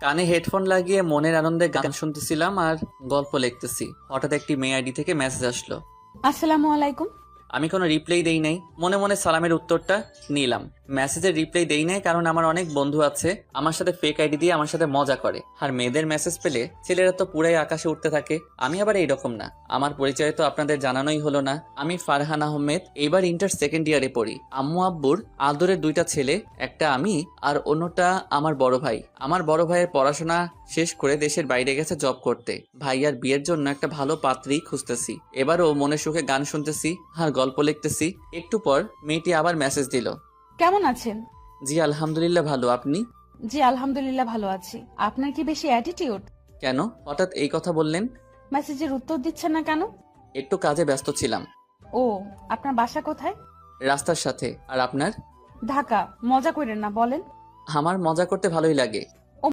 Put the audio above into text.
কানে হেডফোন লাগিয়ে মনের আনন্দে গান শুনতেছিলাম আর গল্প লিখতেছি। হঠাৎ একটি মেয়ে আইডি থেকে মেসেজ আসলো। আসসালামু আলাইকুম। আমি কোনো রিপ্লাই দেই নাই, মনে মনে সালামের উত্তরটা নিলাম। মেসেজের রিপ্লাই দেই নাই কারণ আমার অনেক বন্ধু আছে আমার সাথে ফেক আইডি দিয়ে আমার সাথে মজা করে, আর মেয়েদের মেসেজ পেলে ছেলেরা তো পুরাই আকাশে উঠতে থাকে। আমি আবার এইরকম না। আমার পরিচয় তো আপনাদের জানানোই হলো না। আমি ফারহান আহমেদ, এবার ইন্টার সেকেন্ড ইয়ারে পড়ি। আম্মু আব্বুর আদরের দুইটা ছেলে, একটা আমি আর অন্যটা আমার বড় ভাই। আমার বড় ভাইয়ের পড়াশোনা শেষ করে দেশের বাইরে গেছে জব করতে। ভাইয়ার বিয়ের জন্য একটা ভালো পাত্রী খুঁজতেছি। এবারও মনে সুখে গান শুনতেছি আর গল্প লিখতেছি। একটু পর মেয়েটি আবার মেসেজ দিল। কেমন আছেন? জি আলহামদুলিল্লাহ ভালো, আপনি? জি আলহামদুলিল্লাহ ভালো আছি। আপনার কি বেশি অ্যাটিটিউড? কেন হঠাৎ এই কথা বললেন? মেসেজের উত্তর দিচ্ছেন না কেন? একটু কাজে ব্যস্ত ছিলাম। ও, আপনার বাসা কোথায়? রাস্তার সাথে। আর আপনার? ঢাকা। মজা করেন না, বলেন। আমার মজা করতে ভালোই লাগে।